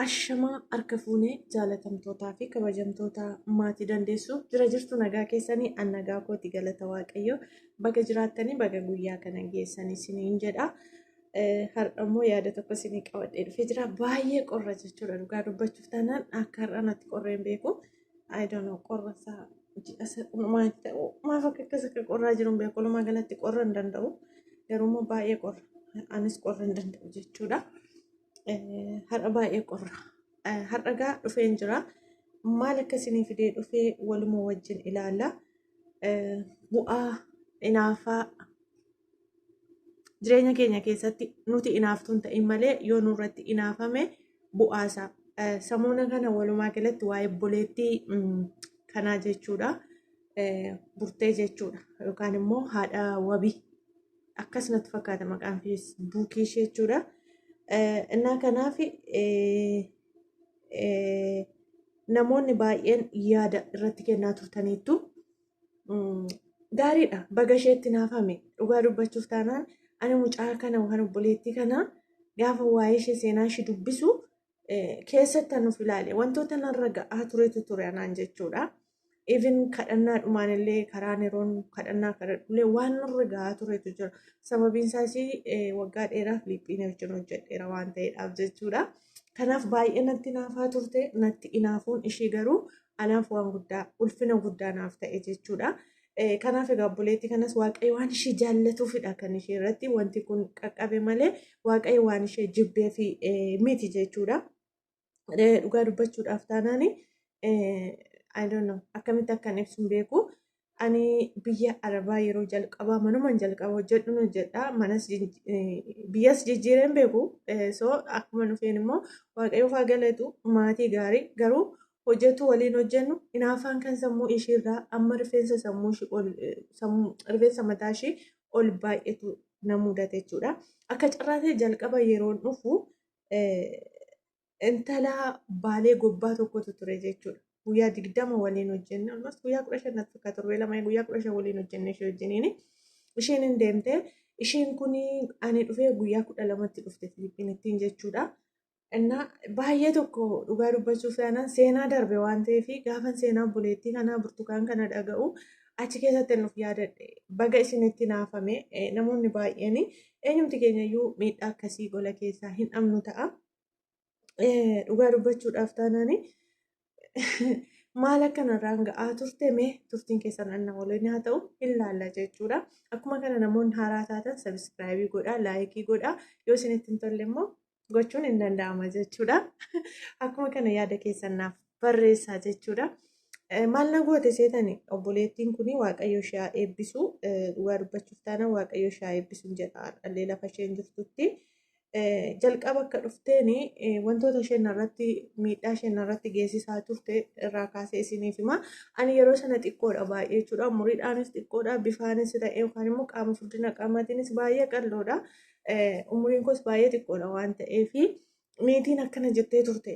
Ashamaa harka fuunee jaalatamtootaa fi kabajamtoota maatii dandeessu jira jirtu nagaa keessanii an nagaa kooti galata waaqayyo baga jiraattanii baga guyyaa kana geessanii isiniin jedha. Har'ammoo yaada tokko isinii qabadhee dhufee jira. Baay'ee qorra jechuudha. Dhugaa dubbachuuf taanaan akka har'a natti qorreen beeku. I don't know qorra isaa maaf akka qorraa jiru hin beeku. Walumaa galatti qorra hin danda'u. Garuummoo baay'ee qorra. Anis qorra hin danda'u jechuudha. Har'a baay'ee qorra. Har'a gaa dhufeen jira. Maal akkasii fidee dhufee waluma wajjin ilaalla. Bu'aa inaafaa jireenya keenya keessatti nuti inaaftuun ta'in malee yoo nurratti inaafame bu'aasaa. Samuuna kana walumaa galatti waa'ee obboleettii kanaa jechuudha. Burtee jechuudha. Yookaan immoo haadha wabii. Akkasumatti fakkaata maqaan feesbuukii ishee jechuudha. Innaa kanaaf namoonni baay'een yaada irratti kennaa turtaniittu gaariidha. Baga isheetti naafame dhugaa dubbachuuf taanaan ani mucaa kana waan obboleettii kana gaafa waa'ee ishee seenaa ishee dubbisu keessatti nuuf ilaale wantoota narra ga'aa turetu ture anaan jechuudha. Even kadhannaa dhumaan illee karaan yeroon kadhannaa kadhadhullee waan nurra ga'aa turetu jira. Sababiin isaas waggaa dheeraaf Filiippiinii wajjin hojjedheera waan ta'eedhaaf jechuudha. Kanaaf baay'ee natti naafaa turte natti inaafuun ishee garuu anaaf waan guddaa ulfina guddaa naaf ta'e jechuudha. Kanaaf egaa obboleettii kanas waaqayyo waan ishee jaallatuufidha kan ishee irratti wanti kun qaqqabe malee waaqayyo waan ishee jibbee fi miti jechuudha. Dhugaa dubbachuudhaaf taanaani I don't know akkamitti akkan ibsuun beeku. Ani biyya Arabaa yeroo jalqabaa manumaan jalqaba hojjedhuun hojjedha. Manas biyyas jijjiireen beeku. So akkuma dhufeen immoo waaqayyoof haa galatu maatii gaarii garuu hojjetu waliin hojjennu inaafaan kan sammuu ishiirraa amma rifeensa sammuu ishii ol rifeensa mataa ishii ol baay'eetu na mudate jechuudha. Akka carraatee jalqaba yeroo dhufu intala baalee gobbaa tokkotu ture jechuudha. Guyyaa 20 waliin hojjenne almost guyyaa 15 akka turbe lama guyyaa 15 waliin hojjenne ishee wajjiniin isheen hin deemte isheen kun ani dhufee guyyaa 12tti dhufte Filiippiinittiin jechuudha. Innaa baay'ee tokko dhugaa dubbachuuf taanaan seenaa darbe waan ta'eef gaafa seenaa obboleettii kanaa burtukaan kana dhaga'u achi keessatti nuuf yaadadhe baga isinitti naafame namoonni baay'een eenyumti keenyayyuu miidhaa akkasii gola keessaa hin dhabnu ta'a. Dhugaa dubbachuudhaaf taanaani maal akkanarraan ga'aa turte mee turtiin keessan anna waliin haa ta'u ilaalla jechuudha. Akkuma kana namoonni haaraa taatan sabiskiraayibii godhaa laayikii godhaa yoo isinitti hin tolle immoo gochuun hin danda'ama jechuudha. Akkuma kana yaada keessan naaf barreessaa jechuudha. Maal na goote seetani obboleettiin kun waaqayyo ishee eebbisu dhugaa dubbachuuf taana waaqayyo ishee eebbisuun jedha dhallee lafa isheen jirtutti. Jalqaba akka dhufteen wantoota isheen irratti miidhaa isheen irratti geessisaa turte irraa kaasee isiniif hima. Ani yeroo sana xiqqoodha baay'ee jechuudha. Umuriidhaanis xiqqoodha bifaanis ta'e yookaan immoo qaama furdina qaamaatiinis baay'ee qal'oodha. Umuriin koos baay'ee xiqqoodha waan ta'eef meetiin akkana jettee turte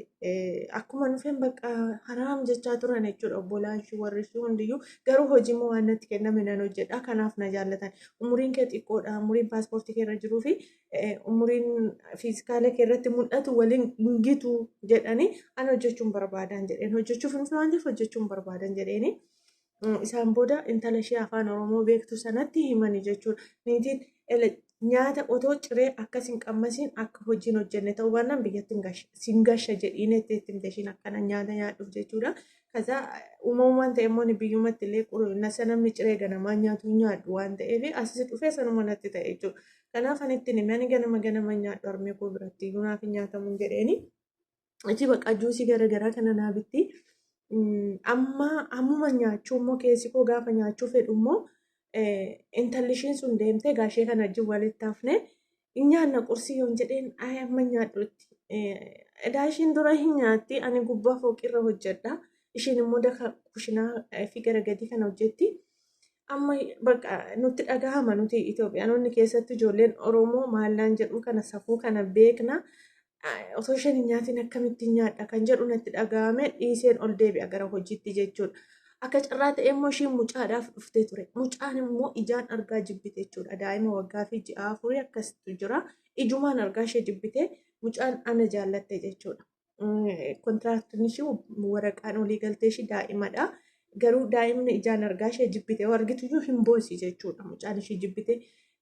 akkuma dhufeen bakka haraam jechaa turan jechuudha. Obbolaan ishee warri ishee hundiyyuu garuu hojii immoo waan natti kenname nan hojjedha. Kanaaf na jaallatan. Umuriin kee xiqqoodha. Umuriin paaspoortii kee irra jiruu fi umuriin fiizikaala kee irratti mul'atu waliin gitu jedhanii ani hojjechuun barbaadan jedheen hojjechuuf hin waan ta'eef hojjechuun barbaadan jedheeni isaan booda intala ishee afaan Oromoo beektu sanatti himanii jechuudha. Niitiin nyaata otoo ciree akkas hin qammasiin akka hojiin hojjenne ta'uu baannaan biyyatti hin gasha jedhiin itti himte ishiin akkana nyaata nyaadhuuf jechuudha. Kaza uumamumaan ta'e immoo biyyumatti illee nasa namni ciree ganamaa nyaatu nyaadhu waan ta'eef asii dhufee sanuma natti ta'e jechuudha. Kanaaf ani ittiin himani ganama nyaadhu harmee koo biratti gunaaf hin nyaatamu jedheeni. Achi bakka juusii garaagaraa kana naa bitti. Ammuma nyaachuu immoo keessi koo gaafa nyaachuu fedhu immoo intalli isheen sun deemtee gaashee kana wajjin walitti hafne nyaanna qursii yoon jedheen amma nyaadhutti. Daashiin dura hin nyaatti ani gubbaa fooqirra hojjedha. Isheen immoo daka kushinaa fi garagadii kana hojjetti. Amma bakka nutti dhagahama nuti Itoophiyaanonni keessatti ijoolleen Oromoo maallaan jedhu kana safuu kana beekna. Osoo isheen hin nyaatiin akkamittiin nyaadha kan jedhu natti dhagahame dhiiseen ol deebi'a gara hojiitti jechuudha. Akka carraa ta'e immoo isheen mucaadhaaf dhuftee ture. Mucaan immoo ijaan argaa jibbite jechuudha. Daa'ima waggaa fi ji'a afurii akkasitti jira. Ijumaan argaa ishee jibbite mucaan ana jaallatte jechuudha. kontiraaktiin ishii waraqaan olii galtee ishii daa'imadha. Garuu daa'imni ijaan argaa ishee jibbite argituyyuu hin boosi jechuudha mucaan ishii jibbite.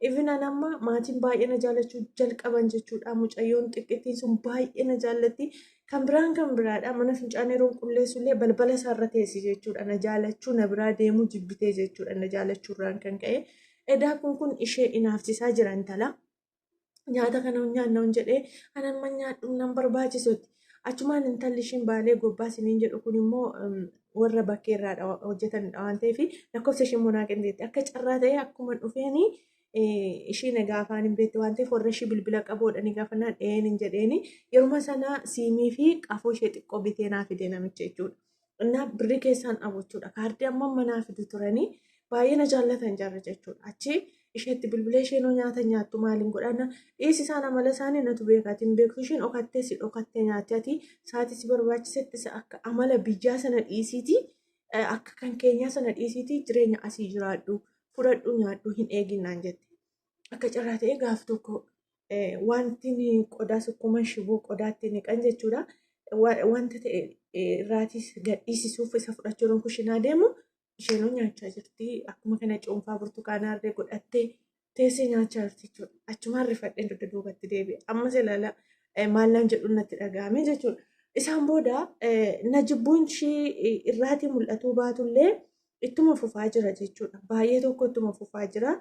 Even amma maatiin baay'ee na jaallachuu jalqaban jechuudha. Mucayyoon xiqqittiin sun baay'ee na jaallatti. Kan biraadha. Mana fincaanii yeroo qulleessullee balbala isaarra teessi jechuudha. Na jaallachuu na biraa deemuu jibbitee jechuudha. Na jaallachuurraan kan ka'e. Edaa kun ishee inaafsisaa jira intala. Nyaata kana nyaanna jedhee anamma nyaadhu nan barbaachisutti. Achumaan intalli ishiin baalee gobbaa isiniin jedhu kun immoo warra bakkeerraa hojjetanidha waan ta'eef lakkoofsa ishee immoo naa qindeetti. Akka carraa ta'e akkuma dhufeeni ishiin egaa afaan hin beekte waan ta'eef warra ishii bilbila qaboodhani gaafannaan hin jedheeni yeruma sana siimii fi qaafoo ishee xiqqoo bitee naa fide namicha jechuudha. Innaa birrii keessaan dhabu jechuudha. Kaardii amma manaa fidu turanii baay'ee na jaallatan jarri jechuudha. Achi isheetti bilbilee isheenoo nyaata nyaattu maaliin godhanna dhiisi isaan amala isaanii natu beekaati hin beektu isheen dhokattee si dhokattee nyaatti ati sa'aatii si barbaachisetti akka amala biyyaa sana dhiisiiti akka kan keenyaa sana dhiisiiti jireenya asii jiraadhu fudhadhu nyaadhu hin eeginaan jette. Akka carraa ta'e gaaf tokko wanti qodaa sukkuman shiboo qodaatti niqan jechuudha. Wanta ta'e irraatis gadhiisisuuf isa fudhachuudhaan kushinaa deemu. Isheenuu nyaachaa jirti. Akkuma kana cuunfaa burtukaanaa illee godhattee teessee nyaachaa jirti jechuudha. Achumaan rifadheen dugda duubatti deebi'e. Ammas ilaala maallaan jedhu natti dhaga'ame jechuudha. Isaan booda na jibbuun ishii irraatii mul'atuu baatullee ittuma fufaa jira jechuudha. Baay'ee tokko ittuma fufaa jira.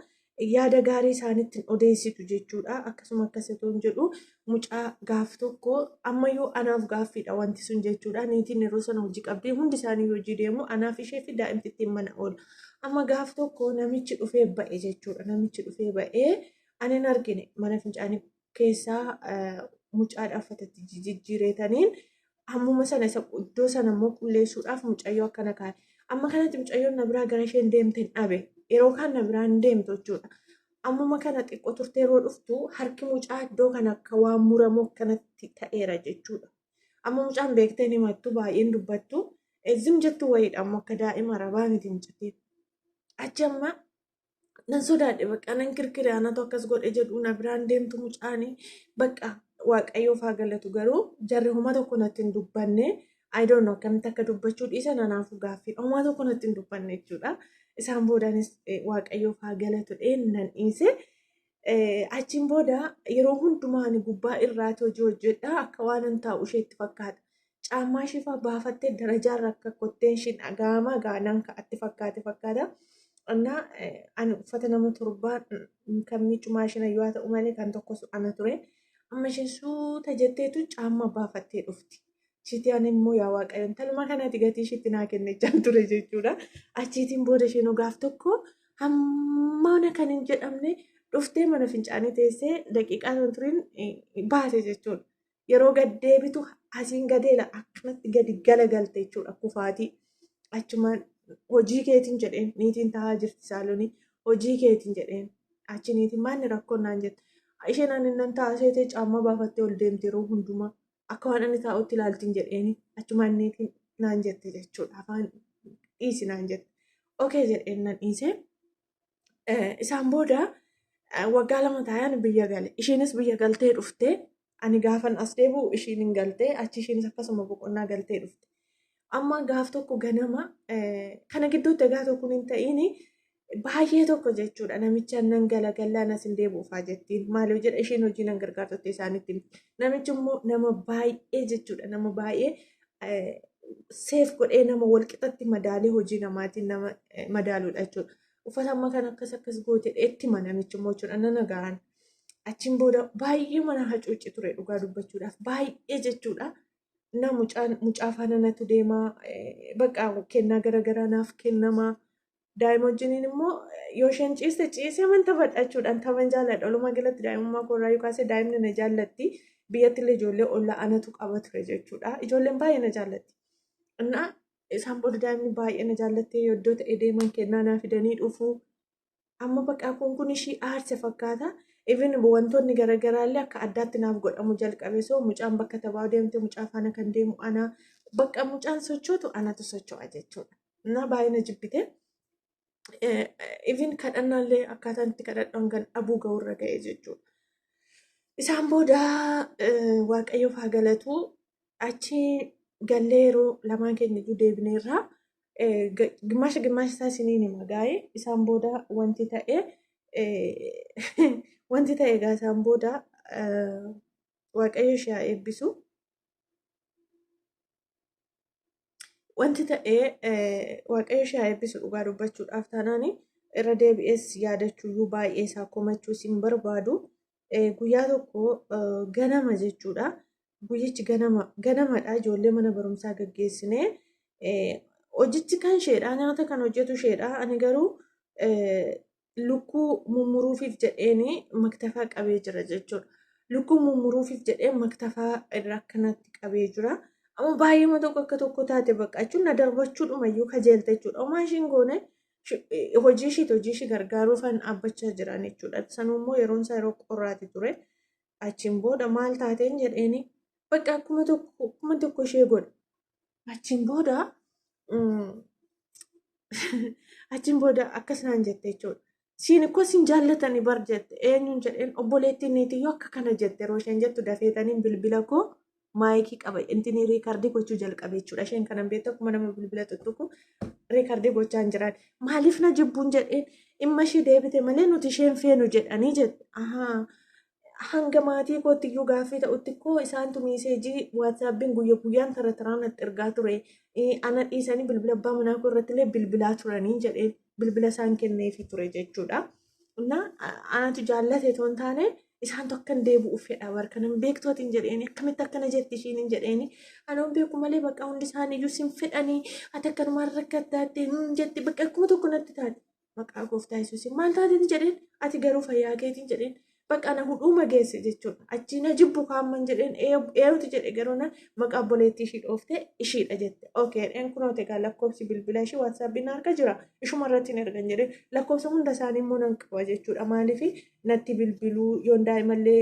Yaada gaarii isaaniitti odeessitu jechuudha. Akkasuma akkasituun jedhu mucaa gaaf tokko ammayyuu anaaf gaaffiidha wanti sun jechuudha. Niitiin yeroo sana hojii qabdee hundi isaanii hojii deemu anaaf ishee fi daa'imtittiin mana oolu. Amma gaaf tokko namichi dhufee ba'e jechuudha. Namichi dhufee ba'ee ani hin argine mana fincaanii keessaa mucaa dhaaffatatti jijjiiretaniin ammuma sana isa iddoo sana immoo qulleessuudhaaf mucayyoo akkana kaa'e. Amma kanatti mucayyoon na biraa gara isheen deemte hin dhabe. Yeroo kan na biraan deemtu jechuudha. Ammuma kana xiqqoo turtee yeroo dhuftu harki mucaa iddoo kana akka waan muramu kanatti ta'eera jechuudha. Amma mucaan beektee himattu baay'een dubbattu zim jettu wayiidha ammoo akka daa'ima arabaa miti mucatee. Achi amma nan sodaadhe bakka nan kirkire anatu akkas godhe jedhu na biraan deemtu mucaanii bakka waaqayyoof haa galatu garuu jarri homa tokko natti hin dubbanne I don't know akkamitti akka dubbachuu dhiisan anaafuu gaaffii homa tokko natti hin dubbanne jechuudha. Isaan boodaanis waaqayyoof haa galatu nan dhiise. Achiin booda yeroo hundumaan gubbaa irraati hojii hojjedha akka waan hin taa'u isheetti fakkaata. Caammaa ishee baafattee darajaarra akka kotteen isheen dhaga'ama gaanaan ka'atti fakkaata. Annaa ani uffata nama torbaa kan miicumaa isheen yoo ta'u malee kan tokkos ana ture. Amma isheen suuta jetteetu caammaa baafattee dhufti. Shiitiin immoo yaa waaqayyoon talma kanatti gatii ishiitti naa kennechaa ture jechuudha. Achiitiin booda isheen gaaf tokko hamma kan hin jedhamne dhuftee mana fincaanii teessee daqiiqaa turiin baate jechuudha. Yeroo gad deebitu asiin gadeela akkanatti gadi galagalte jechuudha kufaatii. Achumaan hojii keetiin jedheen niitiin taa'aa jirti saalonii hojii keetiin jedheen achi niitiin maanni rakkoon naan jette. Isheen aannan taa'aa seetee caammaa baafattee ol deemte yeroo hundumaa. Akka waan inni taa'utti ilaaltiin jedheeni achumaan niitiin naan jette jechuudha. Afaan dhiisi naan jette. Okey jedheen nan dhiise. Isaan booda waggaa 2 taa'an biyya gale. Isheenis biyya galtee dhufte. Ani gaafan as deebi'u ishiin hin galtee achi isheenis akkasuma boqonnaa galtee dhufte. Amma gaaf tokko ganama kana gidduutti egaa tokko hin ta'iini baay'ee tokko jechuudha. Namicha nan galagalaan as hin deebi'uufaa jettiin. Maaliif jedha isheen hojii nan gargaartotti isaanitti. Namichi immoo nama baay'ee jechuudha. Nama baay'ee seef godhee nama walqixatti madaalee hojii namaatiin nama madaaluudha jechuudha. Uffata amma kan akkas gootee itti namichi immoo jechuudha. Nana gahan. Achiin booda baay'ee mana hacuucci ture dhugaa dubbachuudhaaf baay'ee jechuudha. Na mucaa faana natu deemaa bakka kennaa garaagaraa naaf kennamaa. Daa'ima wajjiniin immoo yoo isheen ciise man taphadhachuudhaan taphan jaalladha. Walumaa galatti daa'imummaa koorraa yoo kaase daa'imni na jaallatti. Biyyatti illee ijoollee ollaa anatu qaba ture jechuudha. Ijoolleen baay'ee na jaallatti. Innaa isaan booda daa'imni baay'ee na jaallattee yoo iddoo ta'e deeman kennaa naa fidanii dhufu. Amma bakka kun ishii aarse fakkaata. Even wantoonni garaagaraallee akka addaatti naaf godhamu jalqabe soo mucaan bakka taphaa deemte mucaa faana kan deemu ana bakka mucaan sochootu anatu socho'a jechuudha. Innaa baay'ee na jibbite. Even kadhannaallee akkaataan itti kadhadhan kan dhabuu ga'urra ga'e jechuudha. Isaan booda waaqayyoof haa galatu achi gallee yeroo lamaan keenya iyyuu deebineerra gimmaasha isaa isiniin hima gaa'ee isaan booda wanti ta'e wanti ta'e egaa isaan booda waaqayyo ishee haa eebbisu. Wanti ta'e waaqayyo ishee haa eebbisu dhugaa dubbachuudhaaf taanaani irra deebi'ees yaadachuuyyuu baay'ee isaa komachuus hin barbaadu. Guyyaa tokko ganama jechuudha. Guyyichi ganamadha. Ijoollee mana barumsaa gaggeessinee hojichi kan isheedha. Nyaata kan hojjetu isheedha. Ani garuu lukkuu mummuruufiif jedheeni maktafaa qabee jira jechuudha. Lukkuu mummuruufiif jedhee maktafaa irra akkanatti qabee jira. Amma baay'eema tokko akka tokko taate bakka jechuun na darbachuudhumayyuu kajeelte jechuudha. Homaa ishiin goone hojii ishii gargaaruufan dhaabbachaa jiran jechuudha. Sanummoo yeroon isaa yeroo qorraati ture. Achiin booda maal taateen jedheeni bakka akkuma tokko ishee godha. Achiin booda akkas naan jette jechuudha. Siin ikkoo siin jaallatanii bar jette eenyuun jedheen obboleettiin niitiyyoo akka kana jette yeroo isheen jettu dafeetaniin bilbila koo maayikii qaba intini riikardii gochuu jalqabe jechuudha. Isheen kanan beektu akkuma nama bilbila tuttuqu riikardii gochaa hin jiran. Maaliif na jibbuun jedheen dhimma ishee deebite malee nuti isheen feenu jedhanii jette. Hanga maatii kootiyyuu gaaffii ta'utti koo isaantu miiseejii waatsaappiin guyyaan taraan natti ergaa ture. Ana dhiisanii bilbila abbaa manaa koo irratti illee bilbilaa turanii jedheen bilbila isaan kenneefi ture jechuudha. Anatu jaallate toon taane isaan tokko kan deebi'uuf fedha barkanan beektootiin jedheeni akkamitti akkana jetti ishiin jedheeni anoon beeku malee bakka hundi isaaniiyyuu sin fedhanii ati akkanumaan rakkataatte jetti bakka akkuma tokko natti taate maqaa gooftaa yesuusiin maal taateeti jedheen ati garuu fayyaa keetiin jedheen bakka na hudhuuma geesse jechuudha. Achi na jibbu kaamman jedheen eeruti jedhe garuu na maqaa obboleettii ishii dhoofte ishiidha jette. Okeedhaan kunoota egaa lakkoofsi bilbila ishii waatsaappiin harka jira. Ishuma irratti hin ergan jedheen lakkoofsa hunda isaanii immoo nan qaba jechuudha. Maaliif natti bilbiluu yoon daa'imallee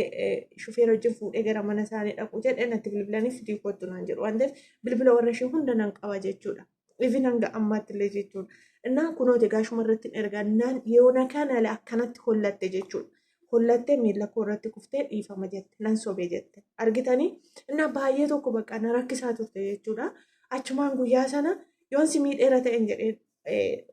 shufeera wajjin fuudhee gara mana isaanii dhaqu jedhee natti bilbilaniif fitii kottu naan jedhu. Waan ta'eef bilbila warra ishii hunda nan qaba jechuudha. Ifin hanga ammaatti illee jechuudha. Innaan kunoota egaa ishuma irratti hin ergan yoona kana akkanatti hollatte jechuudha. Hollattee miila koo irratti kuftee dhiifama jette nan sobee jette argitanii innaa baay'ee tokko bakka na rakkisaa turte jechuudha. Achumaan guyyaa sana yoon si miidheera ta'een jedheen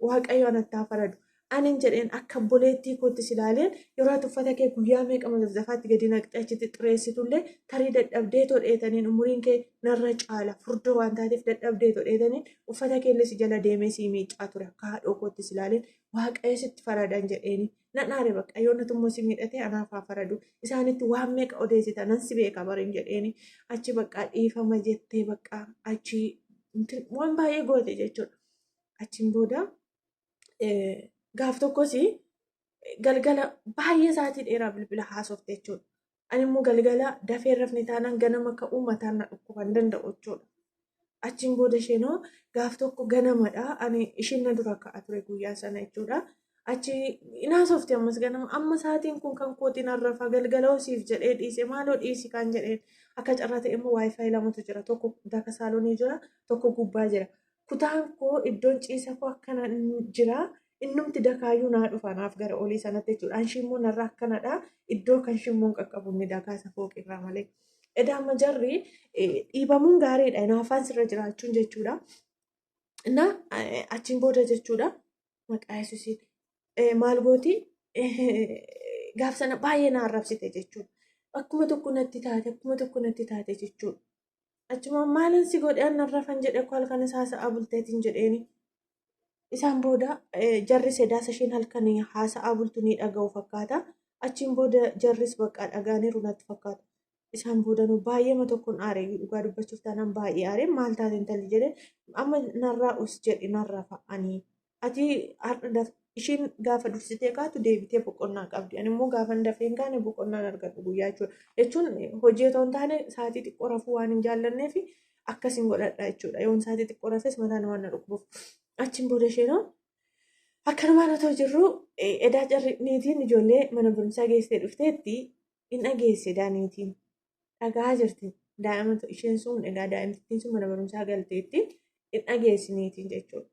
waaqayyo anatti haa faradu anin jedheen akka obboleettii kootti silaaleen yeroo ati uffata kee guyyaa meeqama zafzafaatti gadi naqxee achitti xireessitullee tarii dadhabdee todheetaniin umuriin kee narra caala furdoo waan taateef dadhabdee todheetaniin uffata keellee si jala deemee si miicaa ture akka haadhoo kootti silaaleen waaqayyo sitti faradan jedheeni. Nadhaare bakka yoonatu immoo si miidhatee anaaf haa faradu isaanitti waan meeqa odeessita nan si beeka bariin jedheeni achi bakka dhiifama jettee bakka achi waan baay'ee goote jechuudha. Achiin booda gaaf tokkos galgala baay'ee sa'aatii dheeraa bilbila haasofte jechuudha. Ani immoo galgala dafee rafni taanaan ganama ka'uu mataan na dhukku kan danda'u jechuudha. Achiin booda isheenoo gaaf tokko ganamadha. Ani ishiin na dura ka'a ture guyyaa sana jechuudha. Achi inaasofte ammas ganama amma sa'aatiin kun kan kootiin harrafa galgala siif jedhee dhiise maaloo dhiisi kan jedheen akka carraa ta'e immoo waayifaayi lamatu jira tokko daka saaloonii jira tokko gubbaa jira. Kutaan koo iddoon ciisa koo akkana jira innumti dakaayyuu naa dhufa naaf gara olii sanatti jechuudha. Anshiimmoo narraa akkanadha iddoo kan shimmoon qaqqabu inni dakaasa fooqirraa malee. Edaama jarri dhiibamuun gaariidha naafaan sirra jiraachuun jechuudha. Innaa achiin booda jechuudha maqaa yesuusiin. Maal gooti gaaf sana baay'ee na arrabsite jechuudha. Akkuma tokko natti taate jechuudha. Achuma maalin si godhee an arrafan jedhe koo halkan isaa sa'a bulteetiin jedheeni. Isaan booda jarri sedaasa isheen halkan haasa'aa bultu ni dhaga'u fakkaata. Achiin booda jarris bakka dhagaaniiru natti fakkaata. Isaan booda nu baay'eema tokkoon aaree dhugaa dubbachuuf taanaan baay'ee aaree maal taate intalli jedhee amma narraa us jedhi narra fa'anii. Ati ishiin gaafa dursitee kaatu deebitee boqonnaa qabdi. Ani immoo gaafa dafee hin kaane boqonnaan argadhu guyyaa jechuudha. Jechuun hojii otoo hin taane sa'aatii xiqqoo rafuu waan hin jaallanneef akkasiin godhadha jechuudha. Yoon sa'aatii xiqqoo rafes mataan waan na dhukkubuuf. Achiin booda isheenoo akkanumaan otoo jirru edaa carri niitiin ijoollee mana barumsaa geessee dhufteetti hin dhageesse daaniitiin dhagaa jirti. Daa'imatu isheen sun egaa daa'imtittiin sun mana barumsaa galteetti hin dhageessi niitiin jechuudha.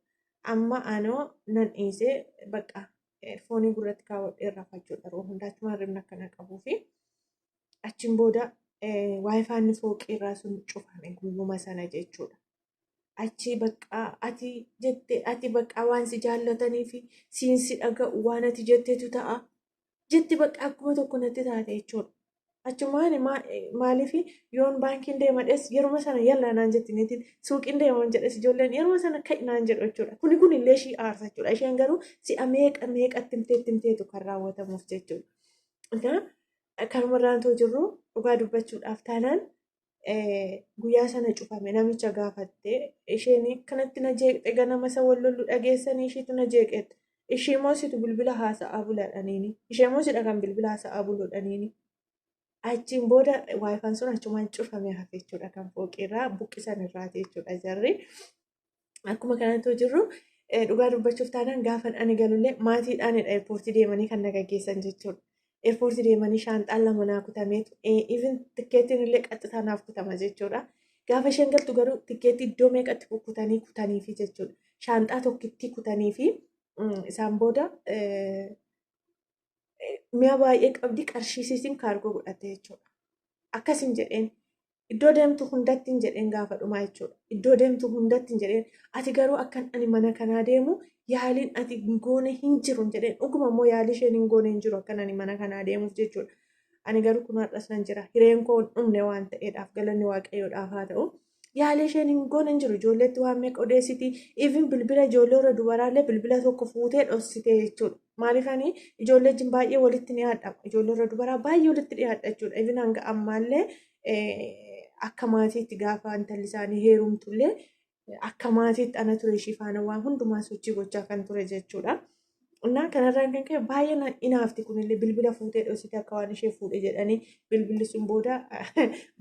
Amma anoo nan dhiisee bakka foonii gurratti kaawwadhee rafachuudha. Yeroo hundaatti maarreen akkana qabuu fi achiin booda waayifaan fooqii irraa sun cufame guyyuma sana jechuudha. Achi bakka ati jette ati bakka waan si jaallatanii fi siinsi dhaga'u waan ati jettetu ta'a. Jetti bakka akkuma tokko natti taate jechuudha. Achumaan maaliif yoon baankiin deemadhes yeruma sana yalla naan jetti niitiin suuqiin deeman jedhes ijoolleen yeruma sana ka'i naan jedhu jechuudha. Kun illee ishii aarsa jechuudha. Isheen garuu si'a meeqatti himteetu kan raawwatamuuf jechuudha. Egaa kanumarraan too jirru dhugaa dubbachuudhaaf taanaan guyyaa sana cufame namicha gaafattee isheen kanatti na jeeqxe ganama isa wal lollu dhageessanii ishiitu na jeeqetti. Ishee moositu bilbila haasa'aa buladhaniini. Ishee moosidha kan bilbila haasa'aa buludhaniini. Achiin booda waayifaan sun achumaan cufame hafe jechuudha kan fooqirraa buqqisan irraati jechuudha jarri. Akkuma kanatti jirru dhugaa dubbachuuf taanaan gaafan ani galullee maatiidhaanidha eerpoortii deemanii kan na gaggeessan jechuudha. Eerpoortii deemanii shaanxaan lama naa kutameetu even tikkeettiin illee qaxxitaa naaf kutama jechuudha. Gaafa isheen galtu garuu tikkeettii iddoo meeqatti kutaniifi jechuudha. Shaanxaa tokkittii kutaniifi isaan booda mi'a baay'ee qabdi qarshiisiitiin kaargoo godhatte jechuudha. Akkasin jedheen iddoo deemtu hundatti hin jedheen gaafa dhumaa jechuudha. Iddoo deemtu hundatti hin jedheen ati garuu akkan ani mana kanaa deemu yaaliin ati goone hin jiru hin jedheen dhuguma immoo yaalii isheen hin goone hin jiru akkan ani mana kanaa deemuuf jechuudha. Ani garuu kun har'as nan jira hireen koo hin dhumne waan ta'eedhaaf galanni waaqayyoodhaaf haa ta'u. Yaalii isheen hin goone hin jiru ijoolleetti waan meeqa odeessiti even bilbila ijoollee warra dubaraallee bilbila tokko fuutee dhoksite jechuudha. Maaliif ani ijoollee jin baay'ee walitti ni haadha ijoollee warra dubaraa baay'ee walitti dhiyaadha jechuudha. Even hanga ammaallee akka maatiitti gaafa intalli isaanii heerumtullee akka maatiitti ana ture ishii faana waan hundumaa sochii gochaa kan ture jechuudha. Innaa kanarraan kan ka'e baay'ee inaafti kunillee bilbila fuutee dhoksite akka waan ishee fuudhe jedhanii bilbilli sun booda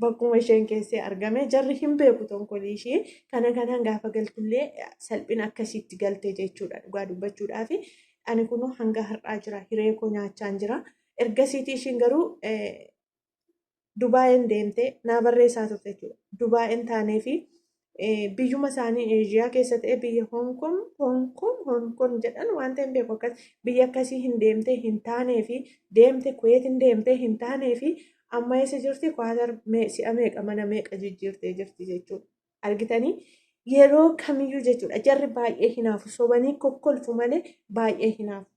bakkuma isheen keessee argame jarri hin beeku tonkolii ishee kanaan gaafa galtullee salphina akkasiitti galte jechuudha dhugaa dubbachuudhaaf. Ani kunuu hanga har'aa jira hiree koo nyaachaan jira. Ergasiitii ishiin garuu Dubaayeen deemtee naa barreessaa turte jechuudha. Dubaayeen taanee fi biyyuma isaanii Eeshiyaa keessa ta'e biyya Hong jedhan waan ta'een beeku akkas biyya akkasii hin deemtee hin taanee fi deemte Kuweetiin deemtee hin taanee fi amma eessa jirti Kwaatar si'a meeqa mana meeqa jijjiirtee jirti jechuudha. Argitanii yeroo kamiyyuu jechuudha jarri baay'ee hinaafu sobanii kokkolfu malee baay'ee hinaafu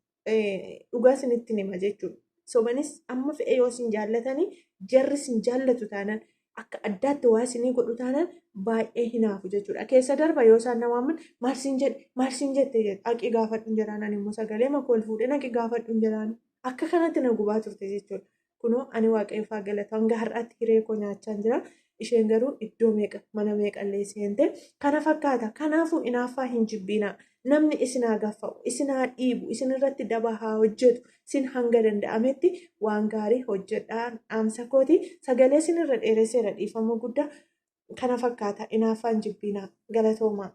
dhugaa isinitti hima jechuudha. Sobanis amma fe'ee yoo isin jaallatanii jarri isin jaallatu taanaan akka addaatti waa isinii godhu taanaan baay'ee hinaafu jechuudha. Keessa darba yoo isaan namaaman maarsiin jettee haqi gaafadhu jedhaan ani immoo sagalee makool fuudhee naqi gaafadhu jedhaan akka kanatti na gubaa turte jechuudha. Kunoo ani waaqayyoofaa galata hanga har'aatti hiree koo nyaachaan jira. Isheen garuu iddoo meeqa mana meeqallee seente kana fakkaata. Kanaafuu inaaffaa hin jibbinaa. Namni isinaa gaffa'u, isinaa dhiibu, isinirratti daba haa hojjetu, isin hanga danda'ametti waan gaarii hojjedhaa dhaamsa kooti. Sagalee isinirra dheeresseera dhiifama guddaa kana fakkaata. Inaaffaa hin jibbinaa. Galatoomaa.